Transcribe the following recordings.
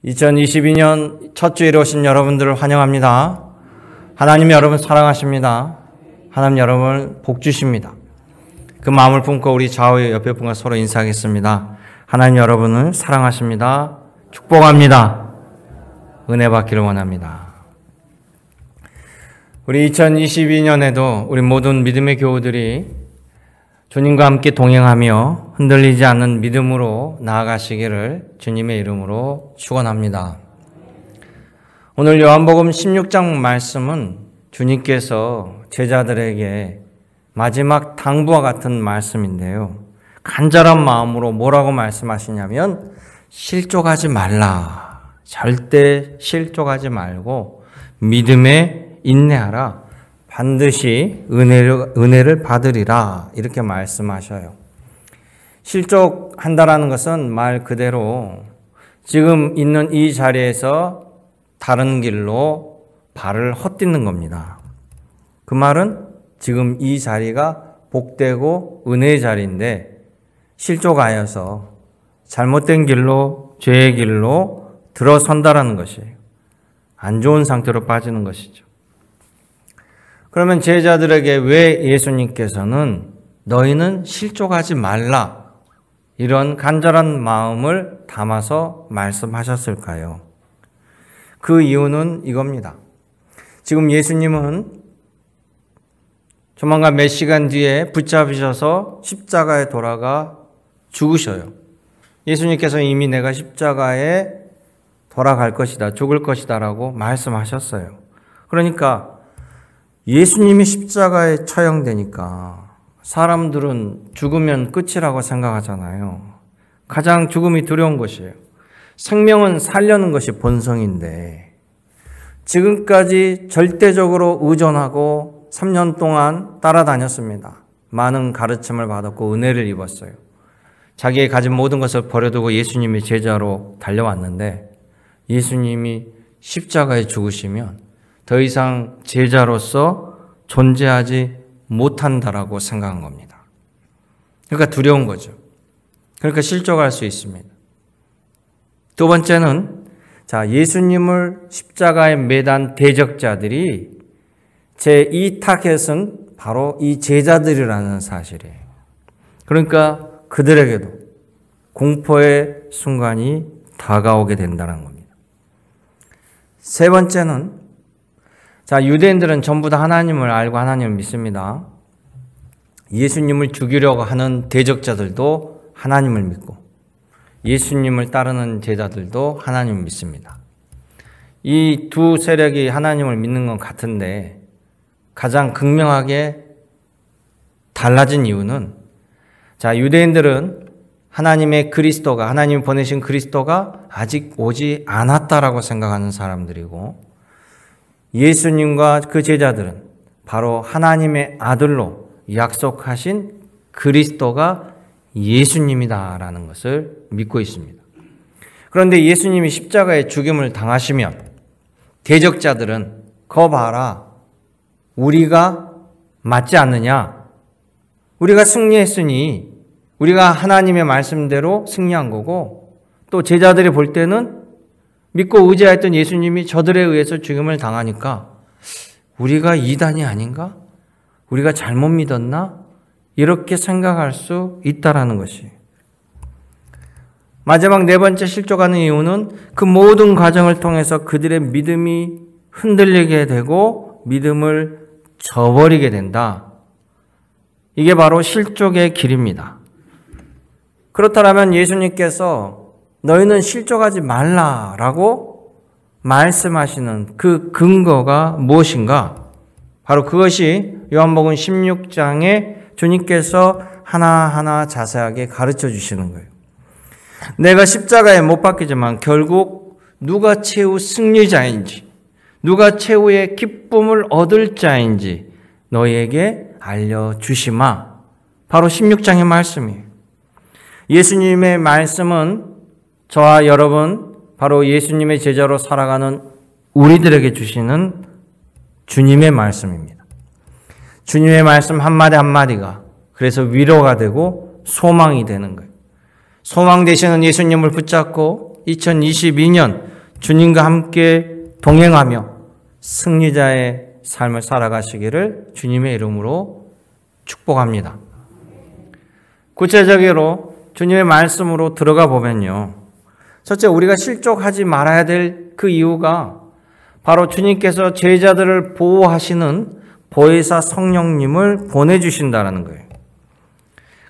2022년 첫 주일에 오신 여러분들을 환영합니다. 하나님 여러분 사랑하십니다. 하나님 여러분을 복 주십니다. 그 마음을 품고 우리 좌우 옆에 분과 서로 인사하겠습니다. 하나님 여러분을 사랑하십니다. 축복합니다. 은혜 받기를 원합니다. 우리 2022년에도 우리 모든 믿음의 교우들이 주님과 함께 동행하며 흔들리지 않는 믿음으로 나아가시기를 주님의 이름으로 축원합니다. 오늘 요한복음 16장 말씀은 주님께서 제자들에게 마지막 당부와 같은 말씀인데요. 간절한 마음으로 뭐라고 말씀하시냐면 실족하지 말라. 절대 실족하지 말고 믿음에 인내하라. 반드시 은혜를 받으리라. 이렇게 말씀하셔요. 실족한다라는 것은 말 그대로 지금 있는 이 자리에서 다른 길로 발을 헛디는 겁니다. 그 말은 지금 이 자리가 복되고 은혜의 자리인데 실족하여서 잘못된 길로 죄의 길로 들어선다라는 것이에요. 안 좋은 상태로 빠지는 것이죠. 그러면 제자들에게 왜 예수님께서는 너희는 실족하지 말라 이런 간절한 마음을 담아서 말씀하셨을까요? 그 이유는 이겁니다. 지금 예수님은 조만간 몇 시간 뒤에 붙잡으셔서 십자가에 돌아가 죽으셔요. 예수님께서 이미 내가 십자가에 돌아갈 것이다, 죽을 것이다 라고 말씀하셨어요. 그러니까 예수님이 십자가에 처형되니까 사람들은 죽으면 끝이라고 생각하잖아요. 가장 죽음이 두려운 것이에요. 생명은 살려는 것이 본성인데 지금까지 절대적으로 의존하고 3년 동안 따라다녔습니다. 많은 가르침을 받았고 은혜를 입었어요. 자기의 가진 모든 것을 버려두고 예수님의 제자로 달려왔는데 예수님이 십자가에 죽으시면 더 이상 제자로서 존재하지 못한다라고 생각한 겁니다. 그러니까 두려운 거죠. 그러니까 실족할 수 있습니다. 두 번째는 예수님을 십자가에 매단 대적자들이 제2 타겟은 바로 이 제자들이라는 사실이에요. 그러니까 그들에게도 공포의 순간이 다가오게 된다는 겁니다. 세 번째는 유대인들은 전부 다 하나님을 알고 하나님을 믿습니다. 예수님을 죽이려고 하는 대적자들도 하나님을 믿고 예수님을 따르는 제자들도 하나님을 믿습니다. 이 두 세력이 하나님을 믿는 건 같은데 가장 극명하게 달라진 이유는 유대인들은 하나님의 그리스도가 하나님이 보내신 그리스도가 아직 오지 않았다라고 생각하는 사람들이고 예수님과 그 제자들은 바로 하나님의 아들로 약속하신 그리스도가 예수님이다라는 것을 믿고 있습니다. 그런데 예수님이 십자가에 죽임을 당하시면 대적자들은 거 봐라. 우리가 맞지 않느냐? 우리가 승리했으니 우리가 하나님의 말씀대로 승리한 거고 또 제자들이 볼 때는 믿고 의지하였던 예수님이 저들에 의해서 죽임을 당하니까 우리가 이단이 아닌가? 우리가 잘못 믿었나? 이렇게 생각할 수 있다라는 것이. 마지막 네 번째 실족하는 이유는 그 모든 과정을 통해서 그들의 믿음이 흔들리게 되고 믿음을 저버리게 된다. 이게 바로 실족의 길입니다. 그렇다면 예수님께서 너희는 실족하지 말라라고 말씀하시는 그 근거가 무엇인가? 바로 그것이 요한복음 16장에 주님께서 하나하나 자세하게 가르쳐 주시는 거예요. 내가 십자가에 못 박히지만 결국 누가 최후 승리자인지 누가 최후의 기쁨을 얻을 자인지 너희에게 알려주시마. 바로 16장의 말씀이에요. 예수님의 말씀은 저와 여러분 바로 예수님의 제자로 살아가는 우리들에게 주시는 주님의 말씀입니다. 주님의 말씀 한마디 한마디가 그래서 위로가 되고 소망이 되는 거예요. 소망 되시는 예수님을 붙잡고 2022년 주님과 함께 동행하며 승리자의 삶을 살아가시기를 주님의 이름으로 축복합니다. 구체적으로 주님의 말씀으로 들어가 보면요. 첫째, 우리가 실족하지 말아야 될 그 이유가 바로 주님께서 제자들을 보호하시는 보혜사 성령님을 보내주신다는 거예요.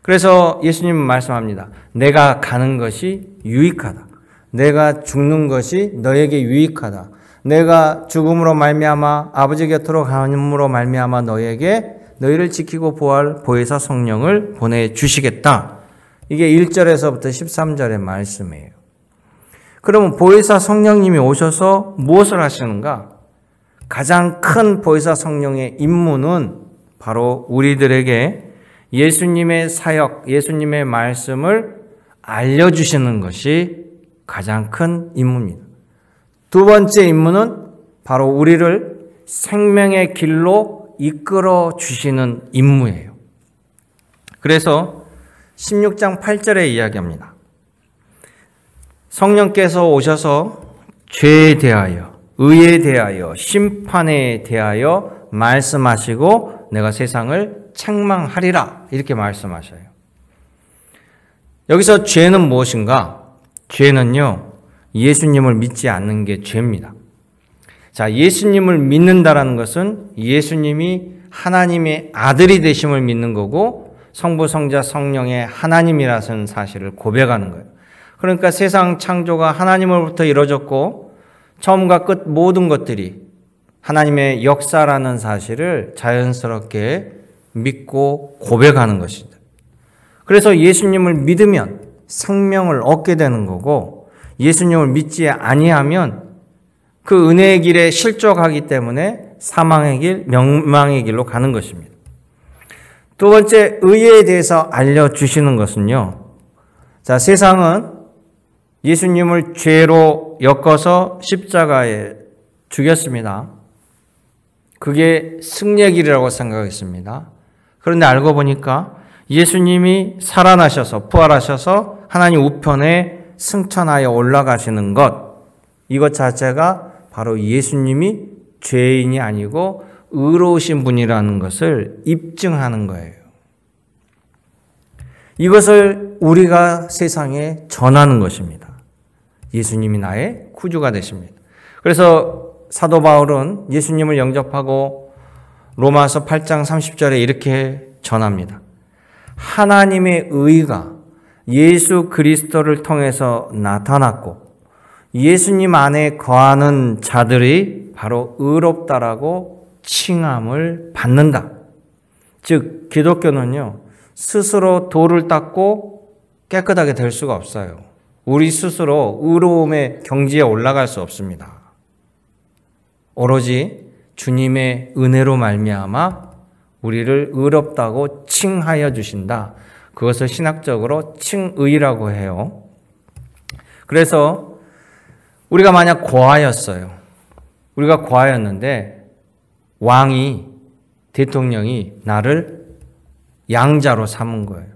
그래서 예수님은 말씀합니다. 내가 가는 것이 유익하다. 내가 죽는 것이 너에게 유익하다. 내가 죽음으로 말미암아 아버지 곁으로 가므로 말미암아 너희를 지키고 보호할 보혜사 성령을 보내주시겠다. 이게 1절에서부터 13절의 말씀이에요. 그러면 보혜사 성령님이 오셔서 무엇을 하시는가? 가장 큰 보혜사 성령의 임무는 바로 우리들에게 예수님의 사역, 예수님의 말씀을 알려주시는 것이 가장 큰 임무입니다. 두 번째 임무는 바로 우리를 생명의 길로 이끌어 주시는 임무예요. 그래서 16장 8절에 이야기합니다. 성령께서 오셔서 죄에 대하여, 의에 대하여, 심판에 대하여 말씀하시고 내가 세상을 책망하리라 이렇게 말씀하셔요. 여기서 죄는 무엇인가? 죄는요, 예수님을 믿지 않는 게 죄입니다. 자, 예수님을 믿는다라는 것은 예수님이 하나님의 아들이 되심을 믿는 거고 성부, 성자, 성령의 하나님이라는 사실을 고백하는 거예요. 그러니까 세상 창조가 하나님으로부터 이루어졌고 처음과 끝 모든 것들이 하나님의 역사라는 사실을 자연스럽게 믿고 고백하는 것입니다. 그래서 예수님을 믿으면 생명을 얻게 되는 거고 예수님을 믿지 아니하면 그 은혜의 길에 실족하기 때문에 사망의 길, 멸망의 길로 가는 것입니다. 두 번째, 의에 대해서 알려주시는 것은요. 자, 세상은 예수님을 죄로 엮어서 십자가에 죽였습니다. 그게 승리의 길이라고 생각했습니다. 그런데 알고 보니까 예수님이 살아나셔서 부활하셔서 하나님 우편에 승천하여 올라가시는 것, 이것 자체가 바로 예수님이 죄인이 아니고 의로우신 분이라는 것을 입증하는 거예요. 이것을 우리가 세상에 전하는 것입니다. 예수님이 나의 구주가 되십니다. 그래서 사도 바울은 예수님을 영접하고 로마서 8장 30절에 이렇게 전합니다. 하나님의 의가 예수 그리스도를 통해서 나타났고 예수님 안에 거하는 자들이 바로 의롭다라고 칭함을 받는다. 즉 기독교는요, 스스로 도를 닦고 깨끗하게 될 수가 없어요. 우리 스스로 의로움의 경지에 올라갈 수 없습니다. 오로지 주님의 은혜로 말미암아 우리를 의롭다고 칭하여 주신다. 그것을 신학적으로 칭의라고 해요. 그래서 우리가 만약 고아였어요. 우리가 고아였는데 왕이, 대통령이 나를 양자로 삼은 거예요.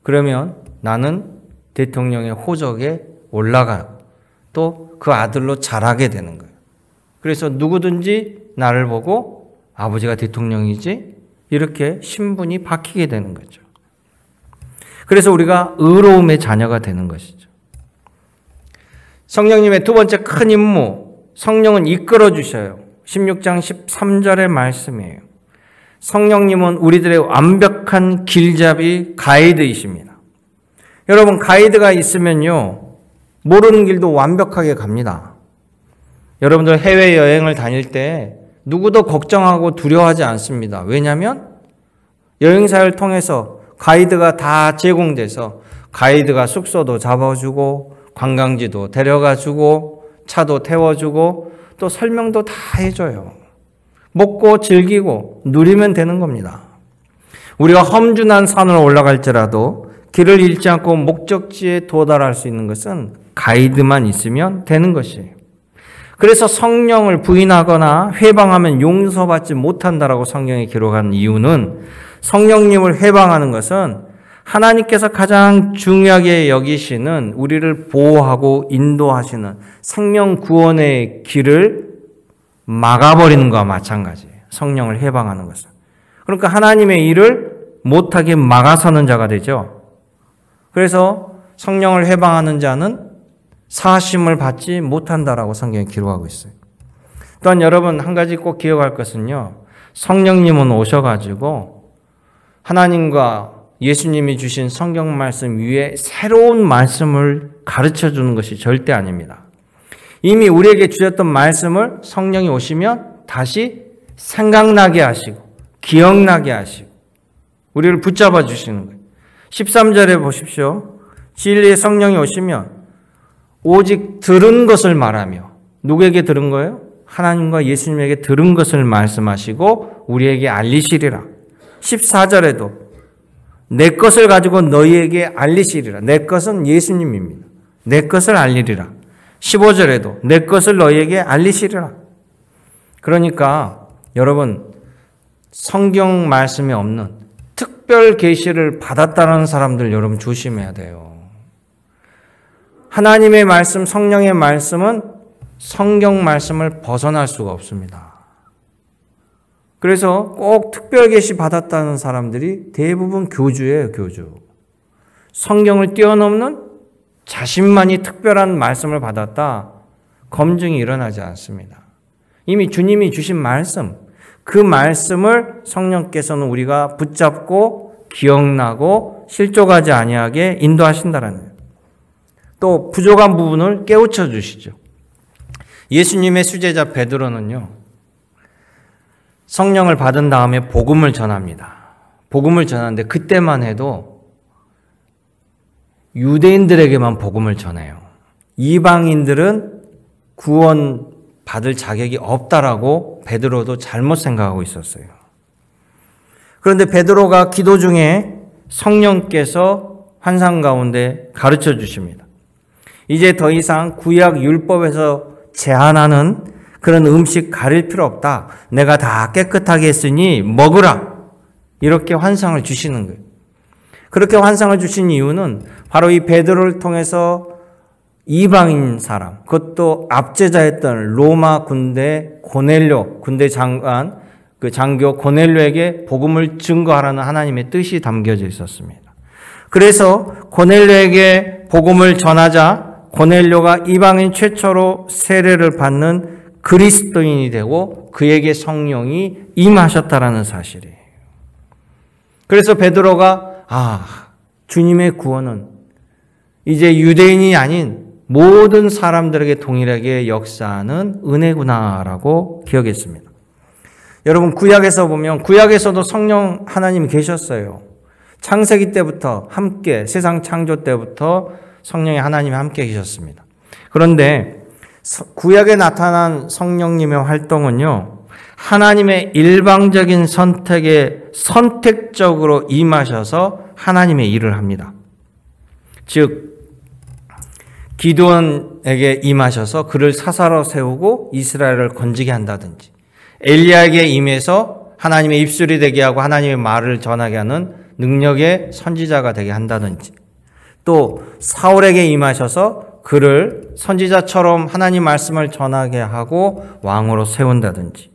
그러면 나는 대통령의 호적에 올라가요. 또 그 아들로 자라게 되는 거예요. 그래서 누구든지 나를 보고 아버지가 대통령이지 이렇게 신분이 바뀌게 되는 거죠. 그래서 우리가 의로움의 자녀가 되는 것이죠. 성령님의 두 번째 큰 임무, 성령은 이끌어 주셔요. 16장 13절의 말씀이에요. 성령님은 우리들의 완벽한 길잡이 가이드이십니다. 여러분, 가이드가 있으면요, 모르는 길도 완벽하게 갑니다. 여러분들 해외여행을 다닐 때 누구도 걱정하고 두려워하지 않습니다. 왜냐하면 여행사를 통해서 가이드가 다 제공돼서 가이드가 숙소도 잡아주고 관광지도 데려가주고 차도 태워주고 또 설명도 다 해줘요. 먹고 즐기고 누리면 되는 겁니다. 우리가 험준한 산을 올라갈지라도 길을 잃지 않고 목적지에 도달할 수 있는 것은 가이드만 있으면 되는 것이에요. 그래서 성령을 부인하거나 회방하면 용서받지 못한다라고 성경에 기록한 이유는 성령님을 회방하는 것은 하나님께서 가장 중요하게 여기시는 우리를 보호하고 인도하시는 생명 구원의 길을 막아버리는 것과 마찬가지예요. 성령을 해방하는 것은. 그러니까 하나님의 일을 못하게 막아서는 자가 되죠. 그래서 성령을 해방하는 자는 사하심을 받지 못한다라고 성경에 기록하고 있어요. 또한 여러분 한 가지 꼭 기억할 것은요. 성령님은 오셔가지고 하나님과 예수님이 주신 성경 말씀 위에 새로운 말씀을 가르쳐 주는 것이 절대 아닙니다. 이미 우리에게 주셨던 말씀을 성령이 오시면 다시 생각나게 하시고 기억나게 하시고 우리를 붙잡아 주시는 거예요. 13절에 보십시오. 진리의 성령이 오시면 오직 들은 것을 말하며 누구에게 들은 거예요? 하나님과 예수님에게 들은 것을 말씀하시고 우리에게 알리시리라. 14절에도 내 것을 가지고 너희에게 알리시리라. 내 것은 예수님입니다. 내 것을 알리리라. 15절에도 내 것을 너희에게 알리시리라. 그러니까 여러분 성경 말씀이 없는 특별 계시를 받았다는 사람들 여러분 조심해야 돼요. 하나님의 말씀, 성령의 말씀은 성경 말씀을 벗어날 수가 없습니다. 그래서 꼭 특별 계시 받았다는 사람들이 대부분 교주예요, 교주. 성경을 뛰어넘는 자신만이 특별한 말씀을 받았다. 검증이 일어나지 않습니다. 이미 주님이 주신 말씀, 그 말씀을 성령께서는 우리가 붙잡고 기억나고 실족하지 아니하게 인도하신다라는 거예요. 또 부족한 부분을 깨우쳐 주시죠. 예수님의 수제자 베드로는요. 성령을 받은 다음에 복음을 전합니다. 복음을 전하는데 그때만 해도 유대인들에게만 복음을 전해요. 이방인들은 구원 받을 자격이 없다라고 베드로도 잘못 생각하고 있었어요. 그런데 베드로가 기도 중에 성령께서 환상 가운데 가르쳐 주십니다. 이제 더 이상 구약 율법에서 제한하는 그런 음식 가릴 필요 없다. 내가 다 깨끗하게 했으니 먹으라. 이렇게 환상을 주시는 거예요. 그렇게 환상을 주신 이유는 바로 이 베드로를 통해서 이방인 사람, 그것도 압제자였던 로마 군대 고넬료, 군대 장관, 그 장교 고넬료에게 복음을 증거하라는 하나님의 뜻이 담겨져 있었습니다. 그래서 고넬료에게 복음을 전하자 고넬료가 이방인 최초로 세례를 받는 그리스도인이 되고 그에게 성령이 임하셨다라는 사실이에요. 그래서 베드로가 주님의 구원은 이제 유대인이 아닌 모든 사람들에게 동일하게 역사하는 은혜구나라고 기억했습니다. 여러분 구약에서 보면 구약에서도 성령 하나님이 계셨어요. 창세기 때부터 함께 세상 창조 때부터 성령의 하나님이 함께 계셨습니다. 그런데 구약에 나타난 성령님의 활동은요. 하나님의 일방적인 선택에 선택적으로 임하셔서 하나님의 일을 합니다. 즉 기드온에게 임하셔서 그를 사사로 세우고 이스라엘을 건지게 한다든지 엘리야에게 임해서 하나님의 입술이 되게 하고 하나님의 말을 전하게 하는 능력의 선지자가 되게 한다든지 또 사울에게 임하셔서 그를 선지자처럼 하나님 말씀을 전하게 하고 왕으로 세운다든지.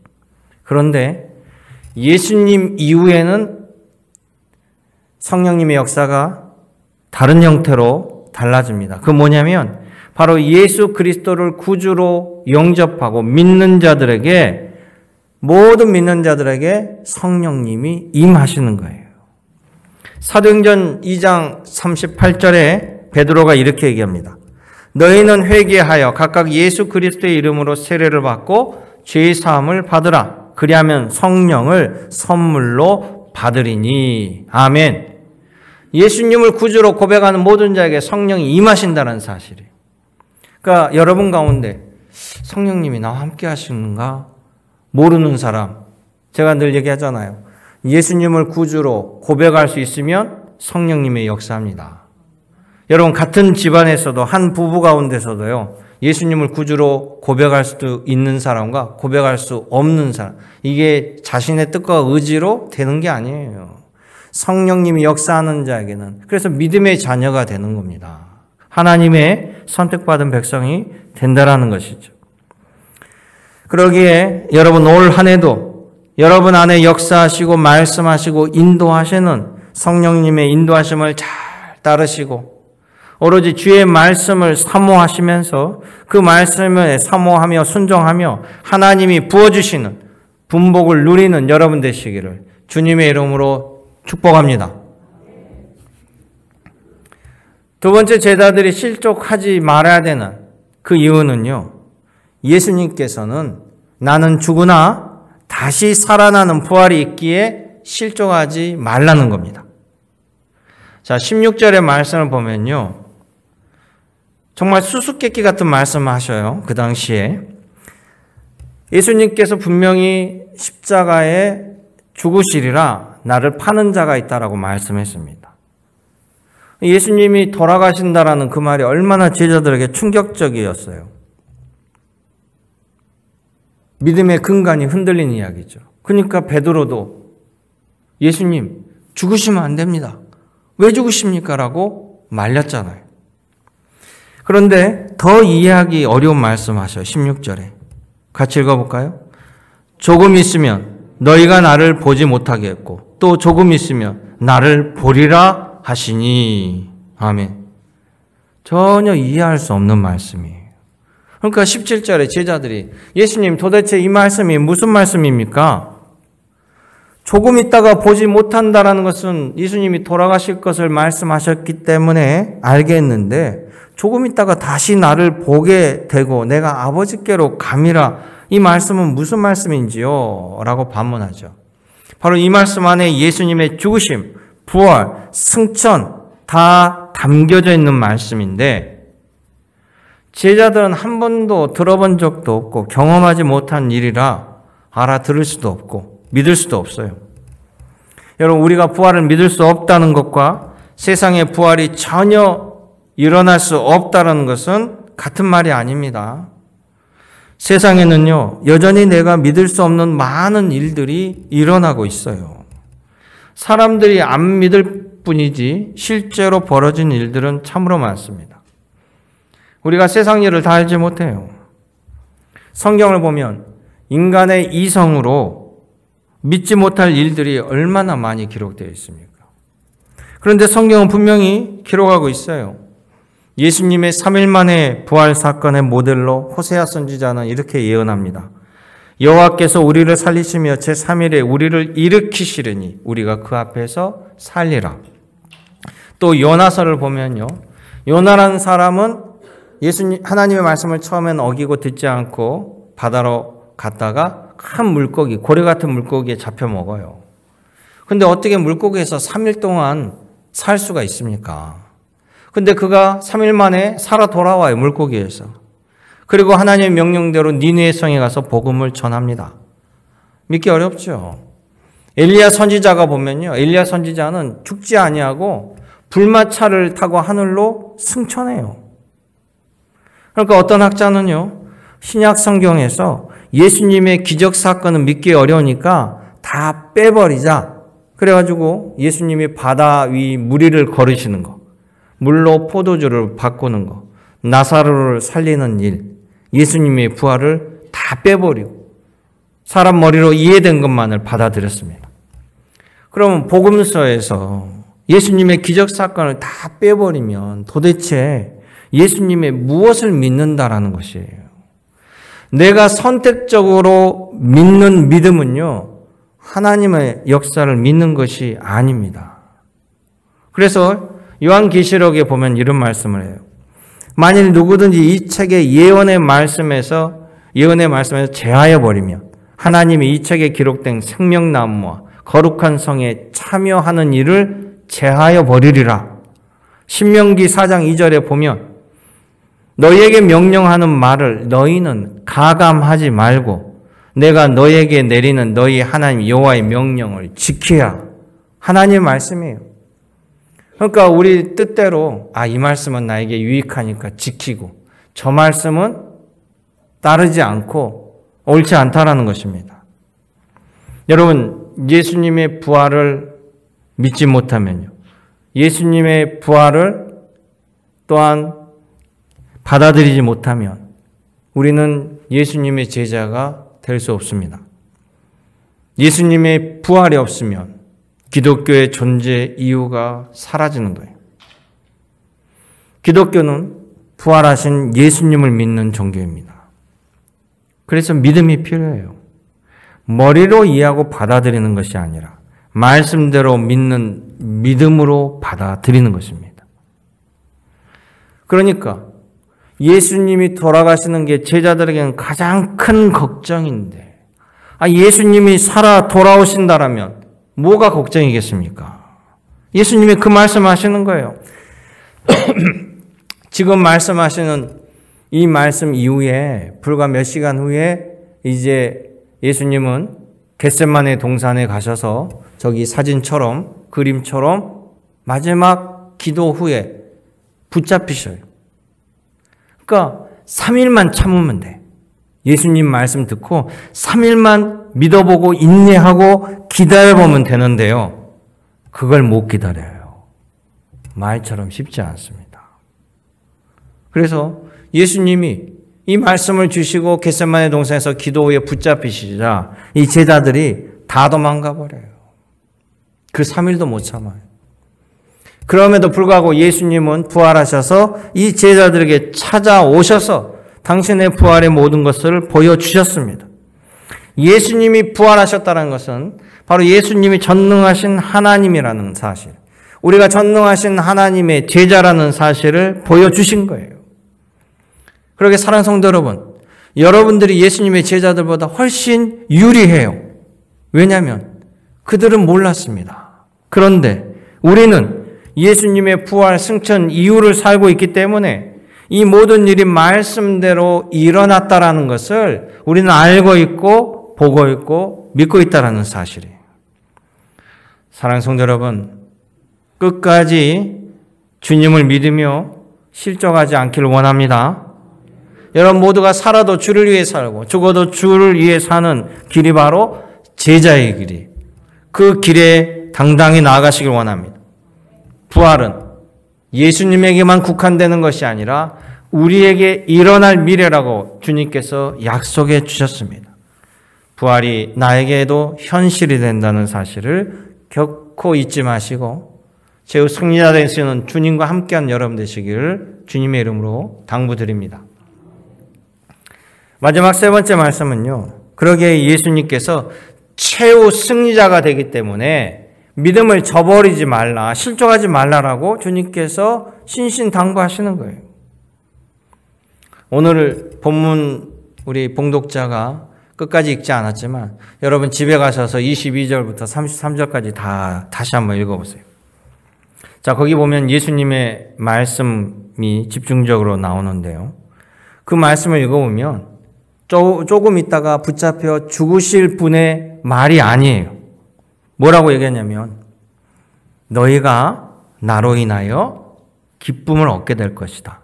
그런데 예수님 이후에는 성령님의 역사가 다른 형태로 달라집니다. 그 뭐냐면 바로 예수 그리스도를 구주로 영접하고 믿는 자들에게 모든 믿는 자들에게 성령님이 임하시는 거예요. 사도행전 2장 38절에 베드로가 이렇게 얘기합니다. 너희는 회개하여 각각 예수 그리스도의 이름으로 세례를 받고 죄 사함을 받으라. 그리하면 성령을 선물로 받으리니. 아멘. 예수님을 구주로 고백하는 모든 자에게 성령이 임하신다는 사실이에요. 그러니까 여러분 가운데 성령님이 나와 함께 하시는가 모르는 사람, 제가 늘 얘기하잖아요. 예수님을 구주로 고백할 수 있으면 성령님의 역사입니다. 여러분 같은 집안에서도 한 부부 가운데서도요. 예수님을 구주로 고백할 수도 있는 사람과 고백할 수 없는 사람. 이게 자신의 뜻과 의지로 되는 게 아니에요. 성령님이 역사하는 자에게는 그래서 믿음의 자녀가 되는 겁니다. 하나님의 선택받은 백성이 된다라는 것이죠. 그러기에 여러분 올 한 해도 여러분 안에 역사하시고 말씀하시고 인도하시는 성령님의 인도하심을 잘 따르시고 오로지 주의 말씀을 사모하시면서 그 말씀을 사모하며 순종하며 하나님이 부어주시는 분복을 누리는 여러분 되시기를 주님의 이름으로 축복합니다. 두 번째, 제자들이 실족하지 말아야 되는 그 이유는요, 예수님께서는 나는 죽으나 다시 살아나는 부활이 있기에 실족하지 말라는 겁니다. 자, 16절의 말씀을 보면요, 정말 수수께끼 같은 말씀을 하셔요. 그 당시에 예수님께서 분명히 십자가에 죽으시리라 나를 파는 자가 있다라고 말씀했습니다. 예수님이 돌아가신다라는 그 말이 얼마나 제자들에게 충격적이었어요. 믿음의 근간이 흔들린 이야기죠. 그러니까 베드로도 예수님 죽으시면 안 됩니다. 왜 죽으십니까? 라고 말렸잖아요. 그런데 더 이해하기 어려운 말씀하셔요. 16절에. 같이 읽어볼까요? 조금 있으면 너희가 나를 보지 못하게 했고 또 조금 있으면 나를 보리라 하시니. 아멘. 전혀 이해할 수 없는 말씀이에요. 그러니까 17절에 제자들이 예수님 도대체 이 말씀이 무슨 말씀입니까? 조금 있다가 보지 못한다라는 것은 예수님이 돌아가실 것을 말씀하셨기 때문에 알겠는데 조금 있다가 다시 나를 보게 되고 내가 아버지께로 감이라 이 말씀은 무슨 말씀인지요? 라고 반문하죠. 바로 이 말씀 안에 예수님의 죽으심, 부활, 승천 다 담겨져 있는 말씀인데 제자들은 한 번도 들어본 적도 없고 경험하지 못한 일이라 알아들을 수도 없고 믿을 수도 없어요. 여러분, 우리가 부활을 믿을 수 없다는 것과 세상의 부활이 전혀 일어날 수 없다는 것은 같은 말이 아닙니다. 세상에는요, 여전히 내가 믿을 수 없는 많은 일들이 일어나고 있어요. 사람들이 안 믿을 뿐이지 실제로 벌어진 일들은 참으로 많습니다. 우리가 세상 일을 다 알지 못해요. 성경을 보면 인간의 이성으로 믿지 못할 일들이 얼마나 많이 기록되어 있습니까? 그런데 성경은 분명히 기록하고 있어요. 예수님의 3일 만에 부활 사건의 모델로 호세아 선지자는 이렇게 예언합니다. 여호와께서 우리를 살리시며 제3일에 우리를 일으키시리니 우리가 그 앞에서 살리라. 또 요나서를 보면요, 요나라는 사람은 예수님 하나님의 말씀을 처음엔 어기고 듣지 않고 바다로 갔다가 큰 물고기, 고래 같은 물고기에 잡혀 먹어요. 근데 어떻게 물고기에서 3일 동안 살 수가 있습니까? 근데 그가 3일 만에 살아 돌아와요, 물고기에서. 그리고 하나님의 명령대로 니느웨 성에 가서 복음을 전합니다. 믿기 어렵죠. 엘리야 선지자가 보면요, 엘리야 선지자는 죽지 아니하고 불마차를 타고 하늘로 승천해요. 그러니까 어떤 학자는요, 신약 성경에서 예수님의 기적 사건은 믿기 어려우니까 다 빼버리자. 그래가지고 예수님이 바다 위 무리를 걸으시는 거, 물로 포도주를 바꾸는 거, 나사로를 살리는 일, 예수님의 부활을 다 빼버리고 사람 머리로 이해된 것만을 받아들였습니다. 그러면 복음서에서 예수님의 기적 사건을 다 빼버리면 도대체 예수님의 무엇을 믿는다라는 것이에요. 내가 선택적으로 믿는 믿음은요, 하나님의 역사를 믿는 것이 아닙니다. 그래서 요한계시록에 보면 이런 말씀을 해요. 만일 누구든지 이 책의 예언의 말씀에서 제하여 버리면 하나님이 이 책에 기록된 생명나무와 거룩한 성에 참여하는 일을 제하여 버리리라. 신명기 4장 2절에 보면 너희에게 명령하는 말을 너희는 가감하지 말고 내가 너희에게 내리는 너희 하나님 여호와의 명령을 지켜야. 하나님의 말씀이에요. 그러니까 우리 뜻대로 이 말씀은 나에게 유익하니까 지키고 저 말씀은 따르지 않고 옳지 않다라는 것입니다. 여러분, 예수님의 부활을 믿지 못하면요. 예수님의 부활을 또한 받아들이지 못하면 우리는 예수님의 제자가 될 수 없습니다. 예수님의 부활이 없으면 기독교의 존재 이유가 사라지는 거예요. 기독교는 부활하신 예수님을 믿는 종교입니다. 그래서 믿음이 필요해요. 머리로 이해하고 받아들이는 것이 아니라 말씀대로 믿는 믿음으로 받아들이는 것입니다. 그러니까 예수님이 돌아가시는 게 제자들에게는 가장 큰 걱정인데, 예수님이 살아 돌아오신다라면 뭐가 걱정이겠습니까? 예수님이 그 말씀하시는 거예요. 지금 말씀하시는 이 말씀 이후에 불과 몇 시간 후에 이제 예수님은 겟세마네 동산에 가셔서 저기 사진처럼 그림처럼 마지막 기도 후에 붙잡히셔요. 그러니까 3일만 참으면 돼. 예수님 말씀 듣고 3일만 믿어보고 인내하고 기다려보면 되는데요. 그걸 못 기다려요. 말처럼 쉽지 않습니다. 그래서 예수님이 이 말씀을 주시고 겟세마네 동산에서 기도 후에 붙잡히시자 이 제자들이 다 도망가 버려요. 그 3일도 못 참아요. 그럼에도 불구하고 예수님은 부활하셔서 이 제자들에게 찾아오셔서 당신의 부활의 모든 것을 보여주셨습니다. 예수님이 부활하셨다는 것은 바로 예수님이 전능하신 하나님이라는 사실, 우리가 전능하신 하나님의 제자라는 사실을 보여주신 거예요. 그러게 사랑하는 성도 여러분, 여러분들이 예수님의 제자들보다 훨씬 유리해요. 왜냐하면 그들은 몰랐습니다. 그런데 우리는 예수님의 부활 승천 이후를 살고 있기 때문에 이 모든 일이 말씀대로 일어났다라는 것을 우리는 알고 있고 보고 있고 믿고 있다라는 사실이에요. 사랑하는 성도 여러분, 끝까지 주님을 믿으며 실족하지 않기를 원합니다. 여러분 모두가 살아도 주를 위해 살고 죽어도 주를 위해 사는 길이 바로 제자의 길이, 그 길에 당당히 나아가시길 원합니다. 부활은 예수님에게만 국한되는 것이 아니라 우리에게 일어날 미래라고 주님께서 약속해 주셨습니다. 부활이 나에게도 현실이 된다는 사실을 결코 잊지 마시고 최후 승리자 되시는 주님과 함께한 여러분 되시기를 주님의 이름으로 당부드립니다. 마지막 세 번째 말씀은요, 그러기에 예수님께서 최후 승리자가 되기 때문에 믿음을 저버리지 말라, 실족하지 말라라고 주님께서 신신당부하시는 거예요. 오늘 본문 우리 봉독자가 끝까지 읽지 않았지만 여러분 집에 가셔서 22절부터 33절까지 다시 한번 읽어보세요. 자, 거기 보면 예수님의 말씀이 집중적으로 나오는데요. 그 말씀을 읽어보면 조금 있다가 붙잡혀 죽으실 분의 말이 아니에요. 뭐라고 얘기하냐면 너희가 나로 인하여 기쁨을 얻게 될 것이다.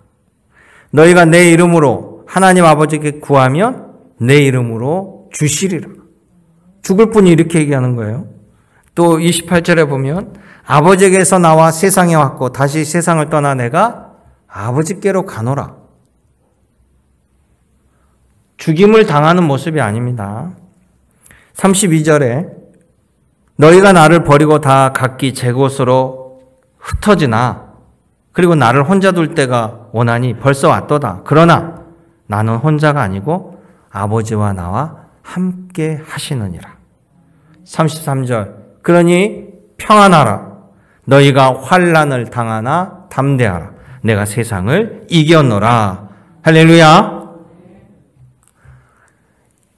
너희가 내 이름으로 하나님 아버지께 구하면 내 이름으로 주시리라. 죽을 분이 이렇게 얘기하는 거예요. 또 28절에 보면 아버지께서 나와 세상에 왔고 다시 세상을 떠나 내가 아버지께로 가노라. 죽임을 당하는 모습이 아닙니다. 32절에 너희가 나를 버리고 다 각기 제 곳으로 흩어지나 그리고 나를 혼자 둘 때가 오나니 벌써 왔도다. 그러나 나는 혼자가 아니고 아버지와 나와 함께 하시느니라. 33절 그러니 평안하라. 너희가 환난을 당하나 담대하라. 내가 세상을 이겼노라. 할렐루야.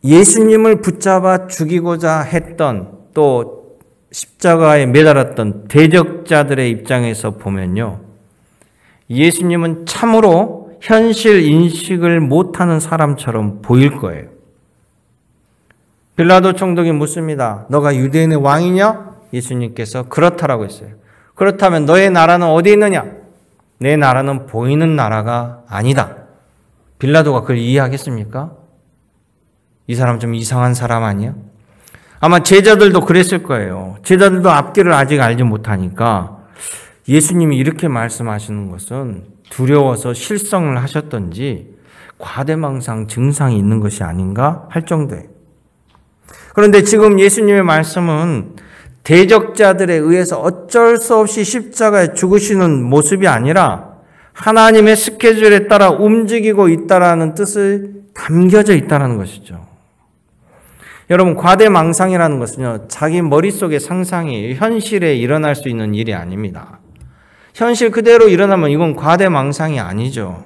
예수님을 붙잡아 죽이고자 했던 또 십자가에 매달았던 대적자들의 입장에서 보면요, 예수님은 참으로 현실 인식을 못하는 사람처럼 보일 거예요. 빌라도 총독이 묻습니다. 너가 유대인의 왕이냐? 예수님께서 그렇다라고 했어요. 그렇다면 너의 나라는 어디 있느냐? 내 나라는 보이는 나라가 아니다. 빌라도가 그걸 이해하겠습니까? 이 사람 좀 이상한 사람 아니야? 아마 제자들도 그랬을 거예요. 제자들도 앞길을 아직 알지 못하니까 예수님이 이렇게 말씀하시는 것은 두려워서 실성을 하셨던지 과대망상 증상이 있는 것이 아닌가 할 정도예요. 그런데 지금 예수님의 말씀은 대적자들에 의해서 어쩔 수 없이 십자가에 죽으시는 모습이 아니라 하나님의 스케줄에 따라 움직이고 있다라는 뜻이 담겨져 있다는 것이죠. 여러분, 과대망상이라는 것은요, 자기 머릿속의 상상이 현실에 일어날 수 있는 일이 아닙니다. 현실 그대로 일어나면 이건 과대망상이 아니죠.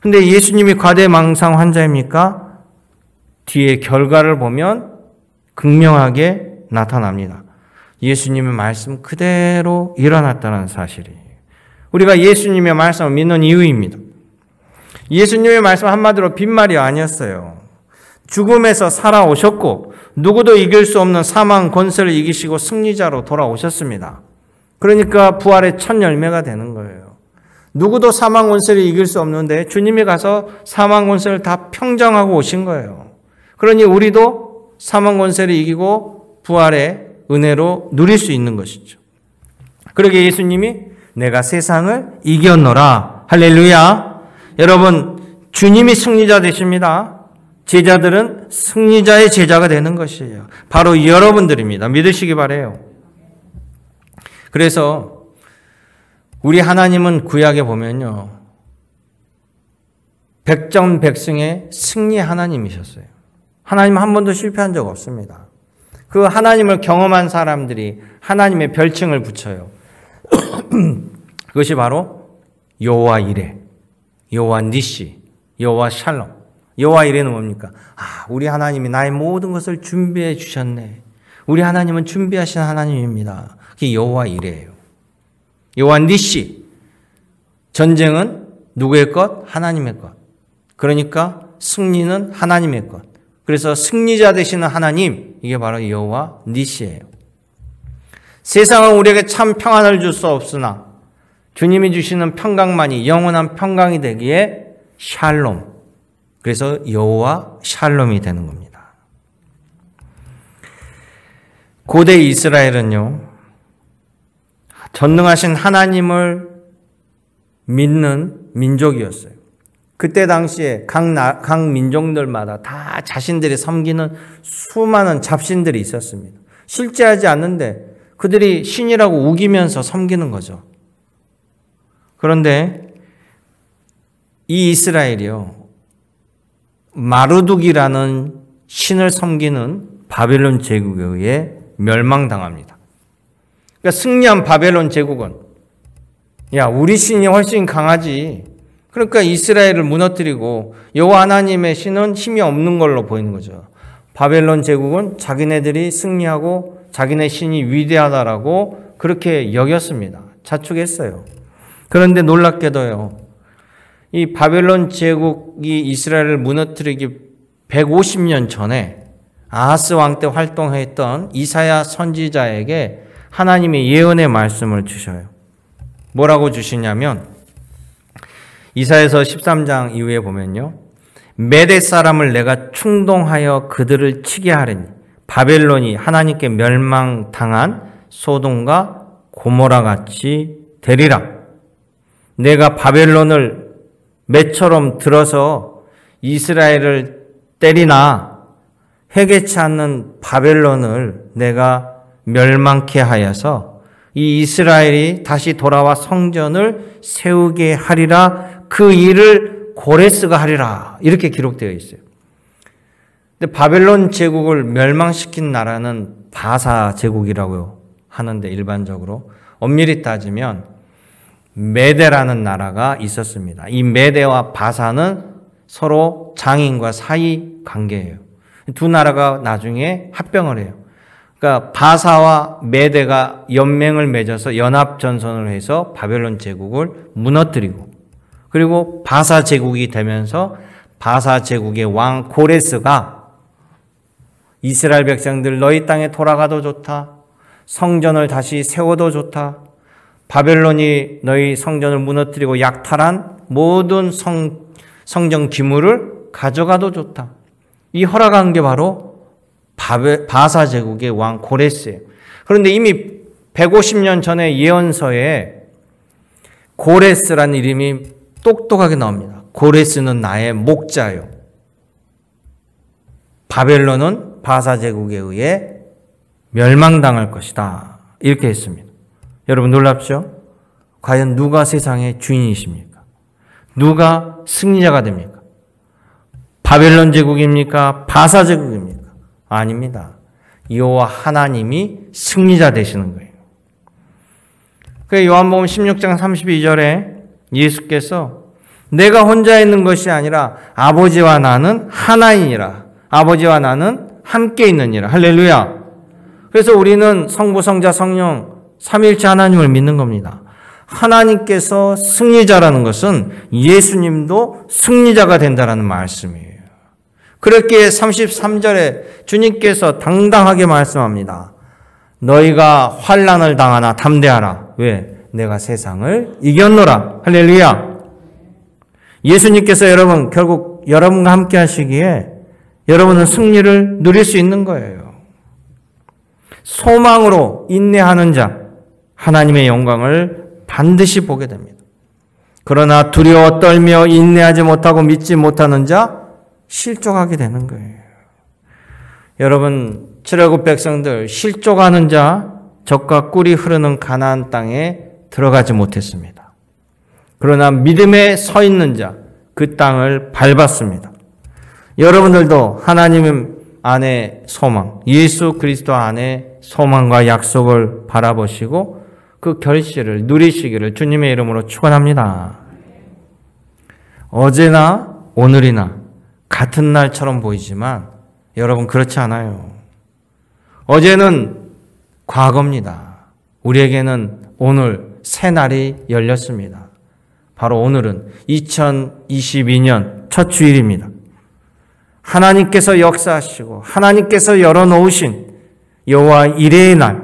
근데 예수님이 과대망상 환자입니까? 뒤에 결과를 보면 극명하게 나타납니다. 예수님의 말씀 그대로 일어났다는 사실이 우리가 예수님의 말씀을 믿는 이유입니다. 예수님의 말씀 한마디로 빈말이 아니었어요. 죽음에서 살아오셨고 누구도 이길 수 없는 사망 권세를 이기시고 승리자로 돌아오셨습니다. 그러니까 부활의 첫 열매가 되는 거예요. 누구도 사망 권세를 이길 수 없는데 주님이 가서 사망 권세를 다 평정하고 오신 거예요. 그러니 우리도 사망 권세를 이기고 부활의 은혜로 누릴 수 있는 것이죠. 그러게 예수님이 내가 세상을 이겼노라. 할렐루야. 여러분, 주님이 승리자 되십니다. 제자들은 승리자의 제자가 되는 것이에요. 바로 여러분들입니다. 믿으시기 바라요. 그래서 우리 하나님은 구약에 보면요, 백전백승의 승리 하나님이셨어요. 하나님은 한 번도 실패한 적 없습니다. 그 하나님을 경험한 사람들이 하나님의 별칭을 붙여요. 그것이 바로 여호와 이레, 여호와 니시, 여호와 샬롬. 여호와 이레는 뭡니까? 우리 하나님이 나의 모든 것을 준비해 주셨네. 우리 하나님은 준비하신 하나님입니다. 그게 여호와 이레예요. 여호와 니시, 전쟁은 누구의 것? 하나님의 것. 그러니까 승리는 하나님의 것. 그래서 승리자 되시는 하나님, 이게 바로 여호와 니시예요. 세상은 우리에게 참 평안을 줄 수 없으나 주님이 주시는 평강만이 영원한 평강이 되기에 샬롬. 그래서 여호와 샬롬이 되는 겁니다. 고대 이스라엘은요, 전능하신 하나님을 믿는 민족이었어요. 그때 당시에 각 민족들마다 다 자신들이 섬기는 수많은 잡신들이 있었습니다. 실제하지 않는데 그들이 신이라고 우기면서 섬기는 거죠. 그런데 이 이스라엘이요, 마르둑이라는 신을 섬기는 바벨론 제국에 의해 멸망당합니다. 그러니까 승리한 바벨론 제국은 우리 신이 훨씬 강하지. 그러니까 이스라엘을 무너뜨리고 여호와 하나님의 신은 힘이 없는 걸로 보이는 거죠. 바벨론 제국은 자기네들이 승리하고 자기네 신이 위대하다라고 그렇게 여겼습니다. 자축했어요. 그런데 놀랍게도요, 이 바벨론 제국이 이스라엘을 무너뜨리기 150년 전에 아하스 왕 때 활동했던 이사야 선지자에게 하나님의 예언의 말씀을 주셔요. 뭐라고 주시냐면 이사야서 13장 이후에 보면요, 메대 사람을 내가 충동하여 그들을 치게 하리니 바벨론이 하나님께 멸망당한 소돔과 고모라 같이 되리라. 내가 바벨론을 매처럼 들어서 이스라엘을 때리나 회개치 않는 바벨론을 내가 멸망케 하여서 이 이스라엘이 다시 돌아와 성전을 세우게 하리라. 그 일을 고레스가 하리라. 이렇게 기록되어 있어요. 근데 바벨론 제국을 멸망시킨 나라는 바사 제국이라고 하는데, 일반적으로 엄밀히 따지면 메대라는 나라가 있었습니다. 이 메대와 바사는 서로 장인과 사이 관계예요. 두 나라가 나중에 합병을 해요. 그러니까 바사와 메대가 연맹을 맺어서 연합전선을 해서 바벨론 제국을 무너뜨리고, 그리고 바사 제국이 되면서 바사 제국의 왕 고레스가 이스라엘 백성들 너희 땅에 돌아가도 좋다. 성전을 다시 세워도 좋다. 바벨론이 너희 성전을 무너뜨리고 약탈한 모든 성전 기물을 가져가도 좋다. 이 허락한 게 바로 바사 제국의 왕 고레스예요. 그런데 이미 150년 전에 예언서에 고레스라는 이름이 똑똑하게 나옵니다. 고레스는 나의 목자요. 바벨론은 바사 제국에 의해 멸망당할 것이다. 이렇게 했습니다. 여러분 놀랍죠? 과연 누가 세상의 주인이십니까? 누가 승리자가 됩니까? 바벨론 제국입니까? 바사 제국입니까? 아닙니다. 여호와 하나님이 승리자 되시는 거예요. 그 요한복음 16장 32절에 예수께서 내가 혼자 있는 것이 아니라 아버지와 나는 하나이니라. 아버지와 나는 함께 있느니라. 할렐루야. 그래서 우리는 성부, 성자, 성령 삼위일체 하나님을 믿는 겁니다. 하나님께서 승리자라는 것은 예수님도 승리자가 된다는 말씀이에요. 그렇게 33절에 주님께서 당당하게 말씀합니다. 너희가 환난을 당하나 담대하라. 왜? 내가 세상을 이겼노라. 할렐루야. 예수님께서 여러분 결국 여러분과 함께 하시기에 여러분은 승리를 누릴 수 있는 거예요. 소망으로 인내하는 자 하나님의 영광을 반드시 보게 됩니다. 그러나 두려워 떨며 인내하지 못하고 믿지 못하는 자 실족하게 되는 거예요. 여러분 출애굽 백성들 실족하는 자 젖과 꿀이 흐르는 가나안 땅에 들어가지 못했습니다. 그러나 믿음에 서 있는 자 그 땅을 밟았습니다. 여러분들도 하나님 안에 소망, 예수 그리스도 안에 소망과 약속을 바라보시고 그 결실을 누리시기를 주님의 이름으로 축원합니다. 어제나 오늘이나 같은 날처럼 보이지만 여러분 그렇지 않아요. 어제는 과거입니다. 우리에게는 오늘 새 날이 열렸습니다. 바로 오늘은 2022년 첫 주일입니다. 하나님께서 역사하시고 하나님께서 열어놓으신 여호와 이레의 날,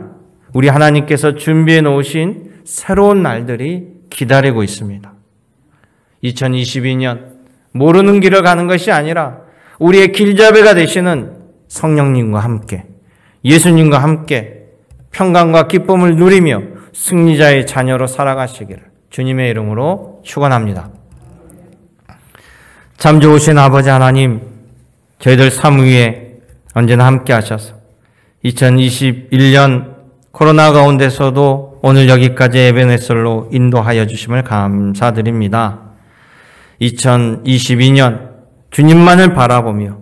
우리 하나님께서 준비해 놓으신 새로운 날들이 기다리고 있습니다. 2022년 모르는 길을 가는 것이 아니라 우리의 길잡이가 되시는 성령님과 함께 예수님과 함께 평강과 기쁨을 누리며 승리자의 자녀로 살아가시기를 주님의 이름으로 축원합니다. 참 좋으신 아버지 하나님, 저희들 삶 위에 언제나 함께 하셔서 2021년 코로나 가운데서도 오늘 여기까지 에베네셀로 인도하여 주심을 감사드립니다. 2022년 주님만을 바라보며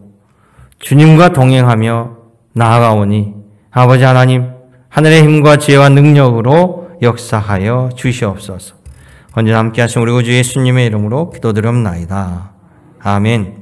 주님과 동행하며 나아가오니 아버지 하나님 하늘의 힘과 지혜와 능력으로 역사하여 주시옵소서. 언제나 함께 하신 우리 구주 예수님의 이름으로 기도드렸나이다. 아멘.